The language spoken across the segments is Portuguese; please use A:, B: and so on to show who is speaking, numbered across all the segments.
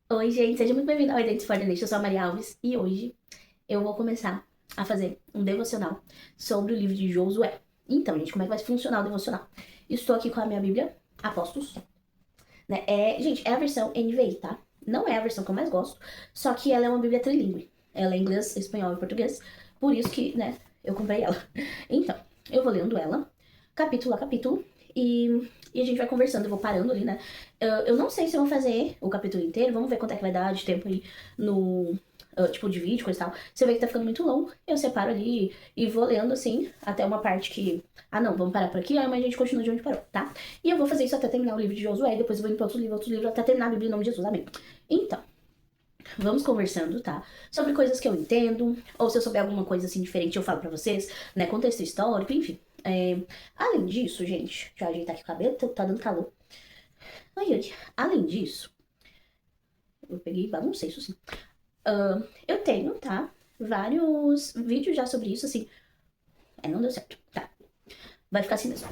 A: Oi, gente, seja muito bem-vindo ao Identity for the Nation. Eu sou a Maria Alves e hoje eu vou começar a fazer um devocional sobre o livro de Josué. Então, gente, como é que vai funcionar o devocional? Estou aqui com a minha Bíblia, Apóstolos, né? Gente, é a versão NVI, tá? Não é a versão que eu mais gosto, só que ela é uma Bíblia trilingüe. Ela é inglês, espanhol e português, por isso que, né, eu comprei ela. Então, eu vou lendo ela, capítulo a capítulo, e a gente vai conversando, eu vou parando ali, né? Eu não sei se eu vou fazer o capítulo inteiro, vamos ver quanto é que vai dar de tempo aí no. Tipo, de vídeo, coisa e tal. Se eu ver que tá ficando muito longo, eu separo ali e vou lendo assim, até uma parte que. Ah, não, vamos parar por aqui, aí a gente continua de onde parou, tá? E eu vou fazer isso até terminar o livro de Josué, e depois eu vou indo pra outros livros, até terminar a Bíblia em nome de Jesus, amém. Então, vamos conversando, tá? Sobre coisas que eu entendo, ou se eu souber alguma coisa assim diferente, eu falo pra vocês, né? Contexto histórico, enfim. Além disso, gente, deixa eu ajeitar aqui o cabelo, tá dando calor. Ai, ai. Além disso, eu peguei e baguncei isso assim. Eu tenho, tá? Vários vídeos já sobre isso, assim. Não deu certo. Tá. Vai ficar assim mesmo.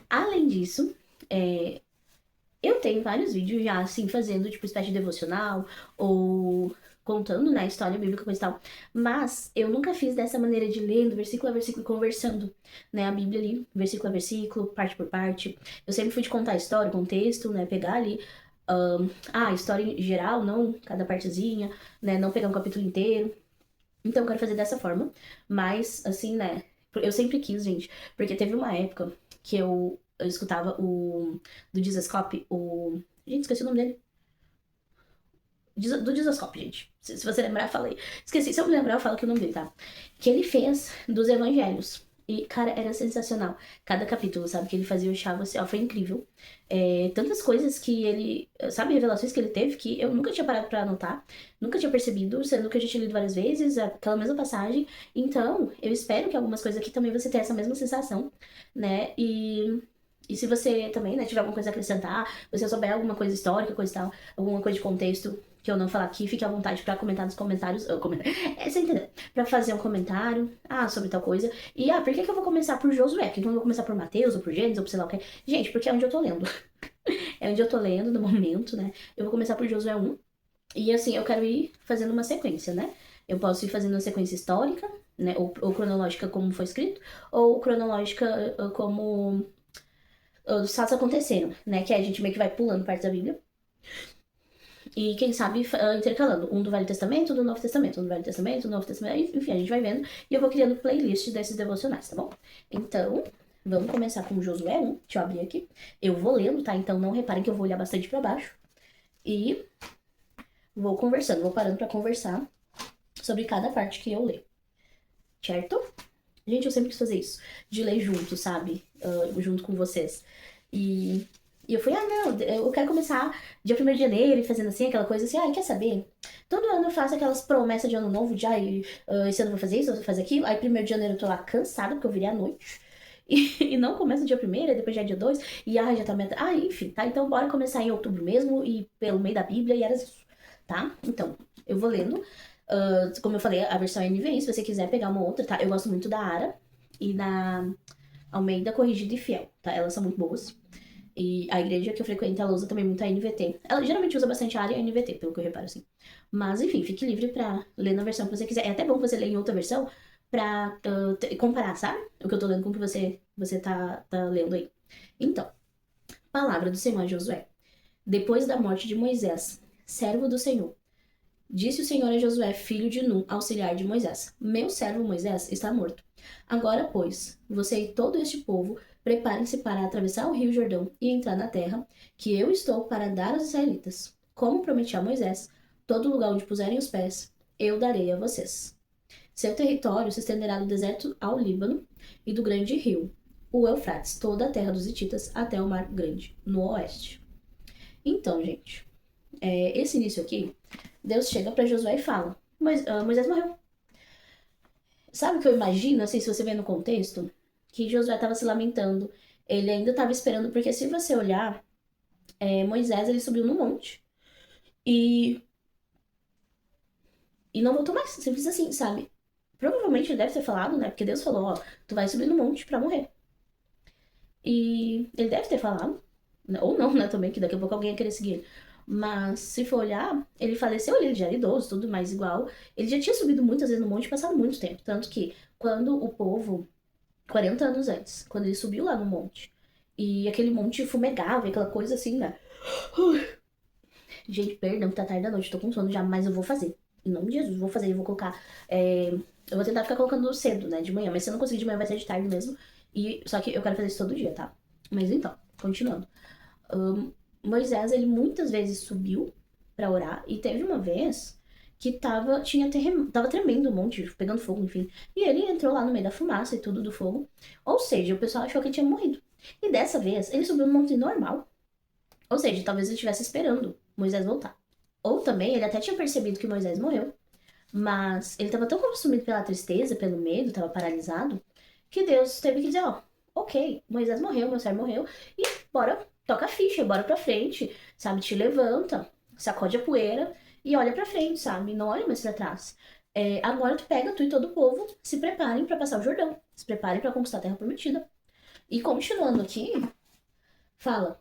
A: Além disso, eu tenho vários vídeos já, assim, fazendo, tipo, espécie de devocional, ou contando, né, a história bíblica, coisa e tal. Mas eu nunca fiz dessa maneira de lendo, versículo a versículo, conversando, né, a Bíblia ali, versículo a versículo, parte por parte. Eu sempre fui de contar a história, o contexto, né, pegar ali, a história em geral, não cada partezinha, né, não pegar um capítulo inteiro. Então eu quero fazer dessa forma, mas, assim, né, eu sempre quis, gente, porque teve uma época que eu escutava do Dizascope, Gente, esqueci o nome dele. Do Dizascope, gente. Se você lembrar, falei. Esqueci, se eu me lembrar, eu falo que o nome dele, tá? Que ele fez dos evangelhos. E, cara, era sensacional. Cada capítulo, sabe, que ele fazia, eu achava assim, ó, foi incrível. Tantas coisas que ele, sabe, revelações que ele teve que eu nunca tinha parado pra anotar, nunca tinha percebido, sendo que eu já tinha lido várias vezes aquela mesma passagem. Então, eu espero que algumas coisas aqui também você tenha essa mesma sensação, né? E se você também, né, tiver alguma coisa a acrescentar, você souber alguma coisa histórica, coisa e tal, alguma coisa de contexto que eu não falar aqui, fique à vontade pra comentar nos comentários. Você entendeu? Pra fazer um comentário, sobre tal coisa. E, por que que eu vou começar por Josué? Por que que eu não vou começar por Mateus, ou por Gênesis, ou por sei lá o que? Gente, porque é onde eu tô lendo. É onde eu tô lendo no momento, né? Eu vou começar por Josué 1. E assim, eu quero ir fazendo uma sequência, né? Eu posso ir fazendo uma sequência histórica, né? Ou cronológica como foi escrito, ou cronológica como os fatos aconteceram, né? Que a gente meio que vai pulando partes da Bíblia. E quem sabe intercalando um do Velho Testamento, do Novo Testamento, um do Velho Testamento, do Novo Testamento, enfim, a gente vai vendo. E eu vou criando playlist desses devocionais, tá bom? Então, vamos começar com Josué 1. Deixa eu abrir aqui. Eu vou lendo, tá? Então não reparem que eu vou olhar bastante pra baixo. E vou conversando, vou parando pra conversar sobre cada parte que eu ler. Certo? Gente, eu sempre quis fazer isso. De ler junto, sabe? Junto com vocês. E, e eu fui, não, eu quero começar dia 1º de janeiro e fazendo assim, aquela coisa assim, quer saber? Todo ano eu faço aquelas promessas de ano novo, de, esse ano eu vou fazer isso, eu vou fazer aquilo. Aí 1º de janeiro eu tô lá cansada, porque eu virei à noite. E não começa dia 1º, depois já é dia 2, e já tá meta. Enfim, tá? Então bora começar em outubro mesmo, e pelo meio da Bíblia, e era isso, tá? Então, eu vou lendo. Como eu falei, a versão NVI, se você quiser pegar uma outra, tá? Eu gosto muito da Ara e da Almeida Corrigida e Fiel, tá? Elas são muito boas. E a igreja que eu frequento, ela usa também muito a NVT. Ela geralmente usa bastante a Ara e a NVT, pelo que eu reparo, assim. Mas, enfim, fique livre pra ler na versão que você quiser. É até bom você ler em outra versão pra comparar, sabe? O que eu tô lendo com o que você tá lendo aí. Então, palavra do Senhor a Josué. Depois da morte de Moisés, servo do Senhor, disse o Senhor a Josué, filho de Nun, auxiliar de Moisés: Meu servo Moisés está morto. Agora, pois, você e todo este povo, preparem-se para atravessar o rio Jordão e entrar na terra que eu estou para dar aos israelitas. Como prometi a Moisés, todo lugar onde puserem os pés, eu darei a vocês. Seu território se estenderá do deserto ao Líbano e do grande rio, o Eufrates, toda a terra dos Hititas até o Mar Grande, no oeste. Então, gente, esse início aqui, Deus chega para Josué e fala: Moisés morreu. Sabe o que eu imagino, assim, se você vê no contexto? Que Josué estava se lamentando. Ele ainda estava esperando, porque se você olhar, Moisés ele subiu no monte e, e não voltou mais. Simples assim, sabe? Provavelmente ele deve ter falado, né? Porque Deus falou: Ó, tu vai subir no monte pra morrer. E ele deve ter falado, né? Ou não, né? Também, que daqui a pouco alguém ia querer seguir ele. Mas, se for olhar, ele faleceu ali, ele já era idoso, tudo mais igual. Ele já tinha subido muitas vezes no monte e passado muito tempo. Tanto que, quando o povo, 40 anos antes, quando ele subiu lá no monte, e aquele monte fumegava, aquela coisa assim, né? Gente, perdão que tá tarde da noite, tô com sono já, mas eu vou fazer. Em nome de Jesus, vou fazer. Eu vou colocar. Eu vou tentar ficar colocando cedo, né? De manhã. Mas se eu não conseguir de manhã, vai ser de tarde mesmo. Só que eu quero fazer isso todo dia, tá? Mas então, continuando. Ahn, Moisés, ele muitas vezes subiu pra orar. E teve uma vez que tava tremendo um monte, pegando fogo, enfim. E ele entrou lá no meio da fumaça e tudo do fogo. Ou seja, o pessoal achou que ele tinha morrido. E dessa vez, ele subiu num monte normal. Ou seja, talvez ele estivesse esperando Moisés voltar. Ou também ele até tinha percebido que Moisés morreu, mas ele estava tão consumido pela tristeza, pelo medo, estava paralisado, que Deus teve que dizer, ó, ok, Moisés morreu, meu servo morreu, e bora, toca a ficha, bora pra frente, sabe? Te levanta, sacode a poeira e olha pra frente, sabe? Não olha mais pra trás. Agora tu pega, tu e todo o povo, se preparem para passar o Jordão, se preparem para conquistar a Terra Prometida. E continuando aqui, fala.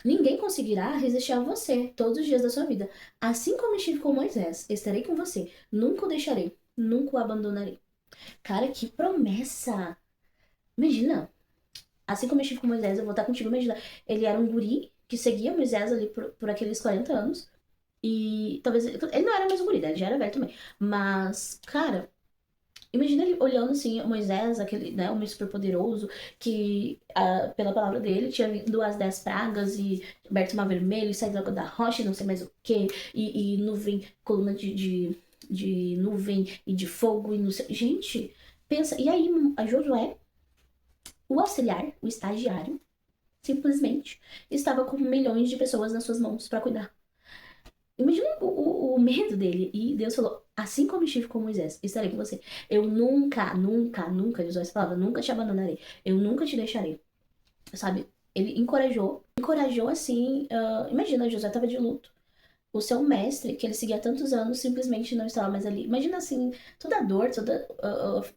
A: Ninguém conseguirá resistir a você todos os dias da sua vida. Assim como estive com Moisés, estarei com você. Nunca o deixarei, nunca o abandonarei. Cara, que promessa! Imagina, assim como eu estive com Moisés, eu vou estar contigo. Imagina, ele era um guri que seguia Moisés ali por aqueles 40 anos. E talvez. Ele não era mais um guri, né? Ele já era velho também. Mas, cara, imagina ele olhando assim, Moisés, aquele, né, homem super poderoso, que pela palavra dele tinha vindo as 10 pragas e aberto o mar vermelho e saído da rocha e não sei mais o que, e nuvem, coluna de nuvem e de fogo e não sei. Gente, pensa, e aí a Josué, o auxiliar, o estagiário, simplesmente estava com milhões de pessoas nas suas mãos para cuidar. Imagina o medo dele. E Deus falou: assim como estive com Moisés, estarei com você. Eu nunca, nunca, nunca, ele usou essa palavra, nunca te abandonarei. Eu nunca te deixarei. Sabe? Ele encorajou assim. Imagina, Josué estava de luto. O seu mestre, que ele seguia há tantos anos, simplesmente não estava mais ali. Imagina assim, toda a dor, toda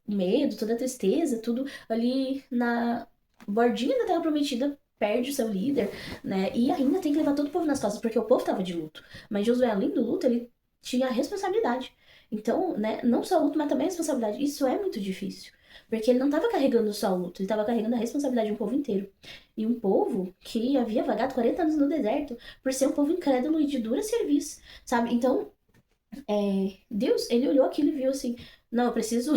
A: o medo, toda a tristeza, tudo ali na bordinha da Terra Prometida, perde o seu líder, né? E ainda tem que levar todo o povo nas costas, porque o povo estava de luto. Mas Josué, além do luto, ele tinha a responsabilidade. Então, né, não só o luto, mas também a responsabilidade. Isso é muito difícil. Porque ele não estava carregando só o luto, ele estava carregando a responsabilidade de um povo inteiro. E um povo que havia vagado 40 anos no deserto por ser um povo incrédulo e de dura serviço, sabe? Então, Deus, ele olhou aquilo e viu assim, não, eu preciso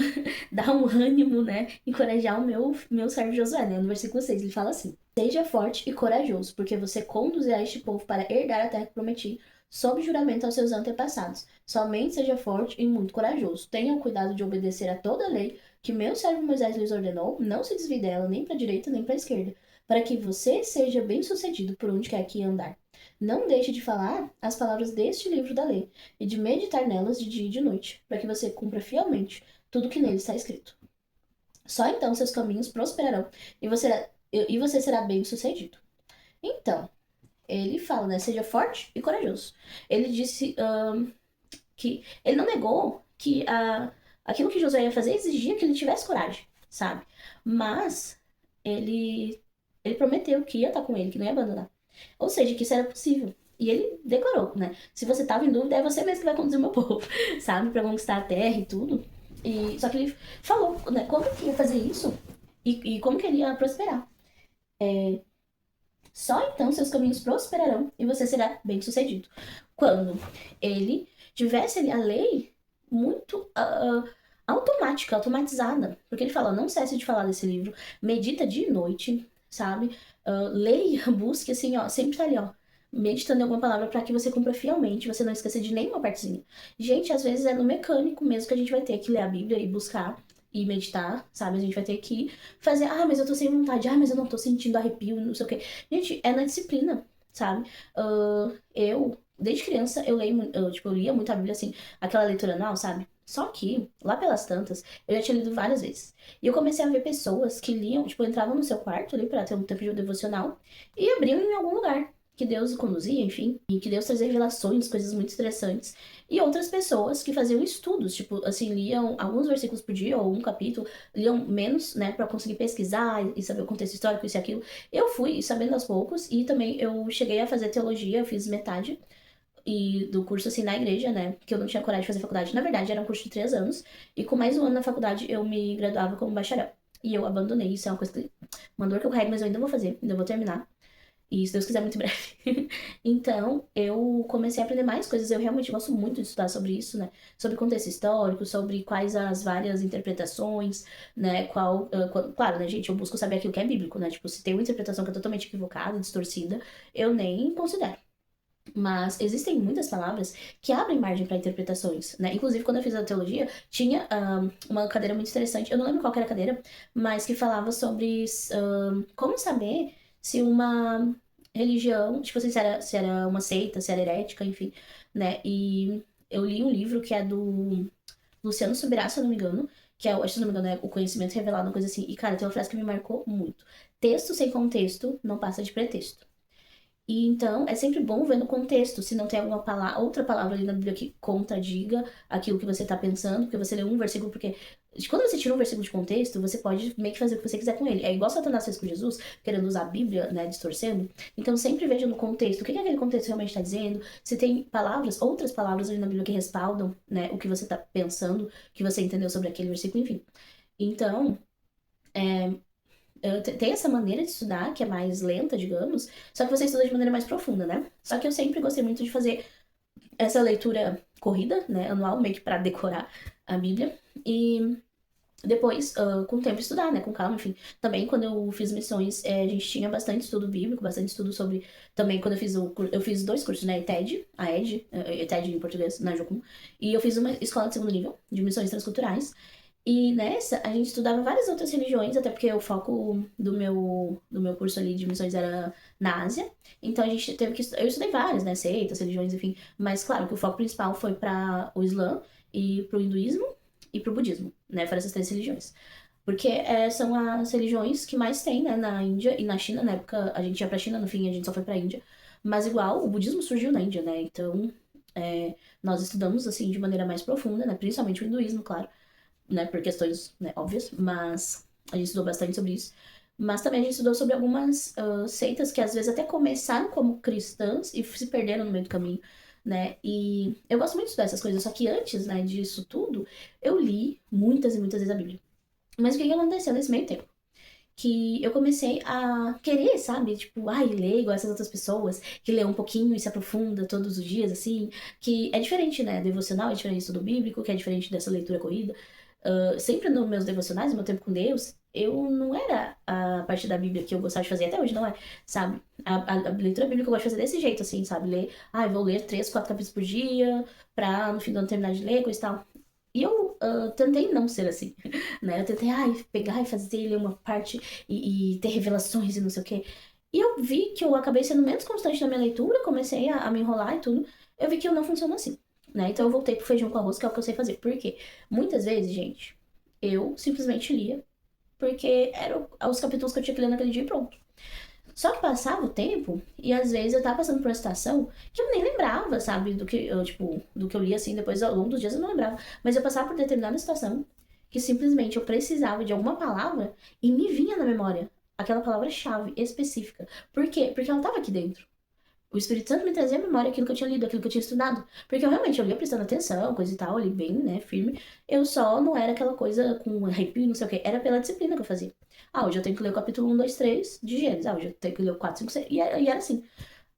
A: dar um ânimo, né? Encorajar o meu servo Josué, né? No versículo 6, ele fala assim: seja forte e corajoso, porque você conduzirá este povo para herdar a terra que prometi, sob juramento aos seus antepassados. Somente seja forte e muito corajoso. Tenha o cuidado de obedecer a toda a lei que meu servo Moisés lhes ordenou, não se desvie dela nem para a direita nem para a esquerda, para que você seja bem-sucedido por onde quer que andar. Não deixe de falar as palavras deste livro da lei e de meditar nelas de dia e de noite, para que você cumpra fielmente tudo que nele está escrito. Só então seus caminhos prosperarão e você será bem-sucedido. Então, ele fala, né? Seja forte e corajoso. Ele disse que ele não negou que aquilo que Josué ia fazer exigia que ele tivesse coragem, sabe? Mas ele prometeu que ia estar com ele, que não ia abandonar. Ou seja, que isso era possível. E ele declarou, né? Se você tava em dúvida, é você mesmo que vai conduzir o meu povo, sabe? Pra conquistar a terra e tudo. Só que ele falou, né? Como que ia fazer isso e como que ele ia prosperar. Só então seus caminhos prosperarão e você será bem-sucedido. Quando ele tivesse ali a lei muito automática, automatizada. Porque ele fala, não cesse de falar desse livro, medita dia e noite, sabe? Leia, busque, assim, ó, sempre tá ali, ó, meditando em alguma palavra para que você cumpra fielmente, você não esqueça de nenhuma partezinha. Gente, às vezes é no mecânico mesmo que a gente vai ter que ler a Bíblia e buscar e meditar, sabe? A gente vai ter que fazer, mas eu tô sem vontade, mas eu não tô sentindo arrepio, não sei o quê. Gente, é na disciplina, sabe? Desde criança, eu lia muito a Bíblia, assim, aquela leitura anual, sabe? Só que, lá pelas tantas, eu já tinha lido várias vezes. E eu comecei a ver pessoas que liam, tipo, entravam no seu quarto ali pra ter um tempo de devocional e abriam em algum lugar que Deus conduzia, enfim, e que Deus trazia revelações, coisas muito interessantes. E outras pessoas que faziam estudos, tipo, assim, liam alguns versículos por dia ou um capítulo, liam menos, né, pra conseguir pesquisar e saber o contexto histórico, isso e aquilo. Eu fui sabendo aos poucos e também eu cheguei a fazer teologia, eu fiz metade. e do curso, assim, na igreja, né? Que eu não tinha coragem de fazer faculdade. Na verdade, era um curso de 3 anos. E com mais um ano na faculdade, eu me graduava como bacharel. E eu abandonei. Isso é uma coisa uma dor que eu carrego, mas eu ainda vou fazer. Ainda vou terminar. E se Deus quiser, muito em breve. Então, eu comecei a aprender mais coisas. Eu realmente gosto muito de estudar sobre isso, né? Sobre contexto histórico, sobre quais as várias interpretações, né? Claro, né, gente? Eu busco saber aquilo que é bíblico, né? Tipo, se tem uma interpretação que é totalmente equivocada, distorcida, eu nem considero. Mas existem muitas palavras que abrem margem para interpretações, né? Inclusive, quando eu fiz a teologia, tinha uma cadeira muito interessante, eu não lembro qual que era a cadeira, mas que falava sobre como saber se uma religião, tipo assim, se era uma seita, se era herética, enfim, né? E eu li um livro que é do Luciano Subirá, se eu não me engano, que é, acho que se eu não me engano, é O Conhecimento Revelado, uma coisa assim. E, cara, tem uma frase que me marcou muito. Texto sem contexto não passa de pretexto. E então é sempre bom ver no contexto, se não tem alguma outra palavra ali na Bíblia que contradiga aquilo que você está pensando, porque você lê um versículo, porque quando você tira um versículo de contexto, você pode meio que fazer o que você quiser com ele. É igual Satanás fez com Jesus, querendo usar a Bíblia, né, distorcendo. Então sempre veja no contexto, o que aquele contexto realmente está dizendo, se tem palavras, outras palavras ali na Bíblia que respaldam, né, o que você está pensando, que você entendeu sobre aquele versículo, enfim. Então, tem essa maneira de estudar, que é mais lenta, digamos, só que você estuda de maneira mais profunda, né? Só que eu sempre gostei muito de fazer essa leitura corrida, né, anual, meio que pra decorar a Bíblia. E depois, com o tempo, estudar, né, com calma, enfim. Também, quando eu fiz missões, a gente tinha bastante estudo bíblico, bastante estudo sobre... Também, quando eu fiz 2 cursos, né, ETED, ETED em português, na Jocum. E eu fiz uma escola de segundo nível, de missões transculturais. E nessa, a gente estudava várias outras religiões, até porque o foco do meu curso ali de missões era na Ásia. Então a gente teve que. Eu estudei várias, né? Seitas, religiões, enfim. Mas claro que o foco principal foi para o Islã e para o hinduísmo e para o budismo, né? Foram essas 3 religiões. Porque são as religiões que mais tem, né? Na Índia e na China. Na época a gente ia pra China, no fim a gente só foi pra Índia. Mas igual, o budismo surgiu na Índia, né? Então nós estudamos assim de maneira mais profunda, né? Principalmente o hinduísmo, claro, né, por questões, né, óbvias, mas a gente estudou bastante sobre isso. Mas também a gente estudou sobre algumas seitas que às vezes até começaram como cristãs e se perderam no meio do caminho, né? E eu gosto muito de estudar essas coisas, só que antes, né, disso tudo, eu li muitas e muitas vezes a Bíblia. Mas o que que aconteceu nesse meio tempo? Que eu comecei a querer, sabe? Tipo, ai, ler igual essas outras pessoas, que lê um pouquinho e se aprofunda todos os dias, assim, que é diferente, né? Devocional é diferente do bíblico, que é diferente dessa leitura corrida. Sempre nos meus devocionais, no meu tempo com Deus, eu não era a parte da Bíblia que eu gostava de fazer, até hoje não é, sabe? A leitura bíblica eu gosto de fazer desse jeito, assim, sabe? Ler, eu vou ler 3, 4 capítulos por dia, pra no fim do ano terminar de ler, coisa e tal. E eu tentei não ser assim, né? Eu tentei, pegar e fazer, ler uma parte e ter revelações e não sei o quê. E eu vi que eu acabei sendo menos constante na minha leitura, comecei a me enrolar e tudo. Eu vi que eu não funciono assim, né? Então eu voltei pro feijão com arroz, que é o que eu sei fazer. Por quê? Muitas vezes, gente, eu simplesmente lia, porque eram os capítulos que eu tinha que ler naquele dia e pronto. Só que passava o tempo, e às vezes eu tava passando por uma situação que eu nem lembrava, sabe? Do que eu li assim, depois ao longo dos dias eu não lembrava. Mas eu passava por determinada situação que simplesmente eu precisava de alguma palavra e me vinha na memória aquela palavra-chave específica. Por quê? Porque ela tava aqui dentro. O Espírito Santo me trazia à memória aquilo que eu tinha lido, aquilo que eu tinha estudado. Porque eu realmente eu lia prestando atenção, coisa e tal, ali bem, né, firme. Eu só não era aquela coisa com arrepio, não sei o quê. Era pela disciplina que eu fazia. Hoje eu tenho que ler o capítulo 1, 2, 3 de Gênesis. Hoje eu tenho que ler o 4, 5, 6. E era assim.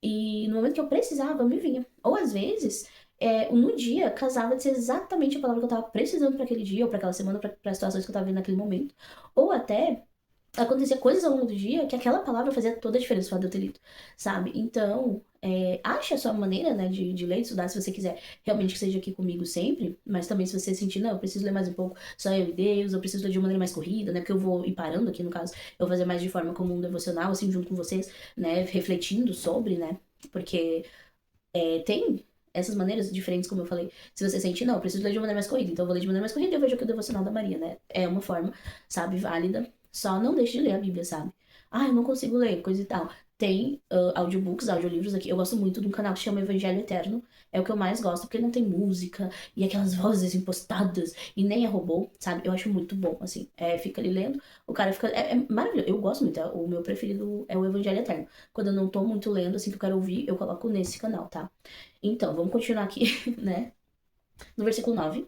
A: E no momento que eu precisava, me vinha. Ou às vezes, no dia, casava de ser exatamente a palavra que eu tava precisando para aquele dia, ou para aquela semana, para as situações que eu tava vendo naquele momento. Ou até acontecia coisas ao longo do dia que aquela palavra fazia toda a diferença para eu ter lido, sabe? Então, ache a sua maneira, né, de ler, de estudar, se você quiser realmente que seja aqui comigo sempre, mas também se você sentir, não, eu preciso ler mais um pouco, só eu e Deus, eu preciso ler de uma maneira mais corrida, né, porque eu vou ir parando aqui, no caso, eu vou fazer mais de forma como um devocional, assim, junto com vocês, né, refletindo sobre, né, porque tem essas maneiras diferentes, como eu falei. Se você sentir, não, eu preciso ler de uma maneira mais corrida, então eu vou ler de maneira mais corrida e eu vejo aqui o devocional da Maria, né? É uma forma, sabe, válida. Só não deixe de ler a Bíblia, sabe? Eu não consigo ler, coisa e tal. tem audiobooks, audiolivros aqui. Eu gosto muito de um canal que chama Evangelho Eterno. É o que eu mais gosto, porque não tem música e aquelas vozes impostadas e nem é robô, sabe? Eu acho muito bom, assim. Fica ali lendo, o cara fica. É maravilhoso. Eu gosto muito. O meu preferido é o Evangelho Eterno. Quando eu não tô muito lendo, assim, que eu quero ouvir, eu coloco nesse canal, tá? Então, vamos continuar aqui, né? No versículo 9.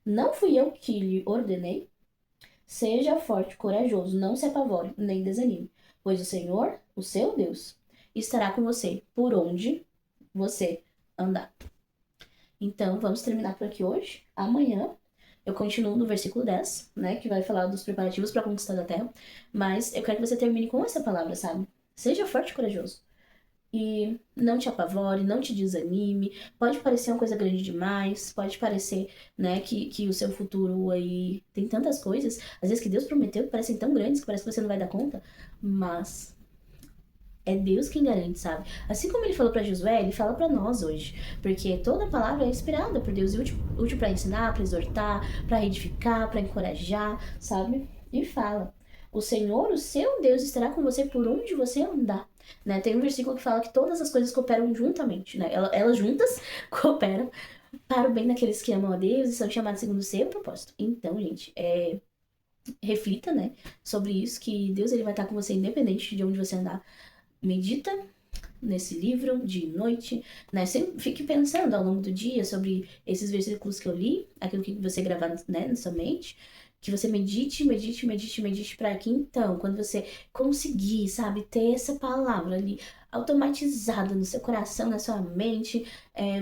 A: Não fui eu que lhe ordenei? Seja forte e corajoso, não se apavore, nem desanime, pois o Senhor, o seu Deus, estará com você por onde você andar. Então, vamos terminar por aqui hoje. Amanhã eu continuo no versículo 10, né, que vai falar dos preparativos para a conquista da terra, mas eu quero que você termine com essa palavra, sabe? Seja forte e corajoso. E não te apavore, não te desanime. Pode parecer uma coisa grande demais, pode parecer, né, que o seu futuro aí tem tantas coisas, às vezes que Deus prometeu que parecem tão grandes que parece que você não vai dar conta, mas é Deus quem garante, sabe? Assim como ele falou para Josué, ele fala para nós hoje, porque toda palavra é inspirada por Deus e útil para ensinar, para exortar, para edificar, para encorajar, sabe? E fala: o Senhor, o seu Deus, estará com você por onde você andar. Né? Tem um versículo que fala que todas as coisas cooperam juntamente, né? Elas juntas cooperam para o bem daqueles que amam a Deus e são chamados segundo o seu propósito. Então, gente, reflita, né, sobre isso, que Deus ele vai estar com você independente de onde você andar. Medita nesse livro de noite, né? Sempre fique pensando ao longo do dia sobre esses versículos que eu li, aquilo que você gravar, né, na sua mente, que você medite para que então, quando você conseguir, sabe, ter essa palavra ali automatizada no seu coração, na sua mente,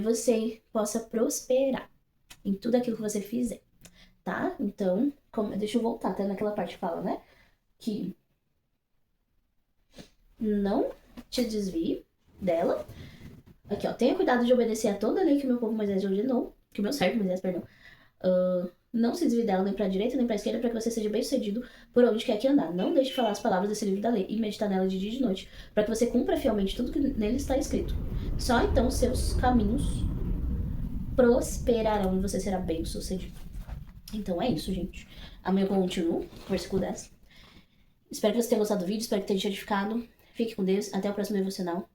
A: você possa prosperar em tudo aquilo que você fizer, tá? Então, deixa eu voltar até naquela parte que fala, né? Que não te desvie dela. Aqui, ó. Tenha cuidado de obedecer a toda a lei que o meu povo Moisés ordenou. Que o meu servo Moisés, perdão. Não se desvie dela nem pra direita nem pra esquerda, para que você seja bem sucedido por onde quer que andar. Não deixe de falar as palavras desse livro da lei e meditar nela de dia e de noite, para que você cumpra fielmente tudo que nele está escrito. Só então seus caminhos prosperarão e você será bem sucedido. Então é isso, gente. Amanhã eu continuo, versículo 10. Espero que você tenha gostado do vídeo, espero que tenha te edificado. Fique com Deus, até o próximo devocional.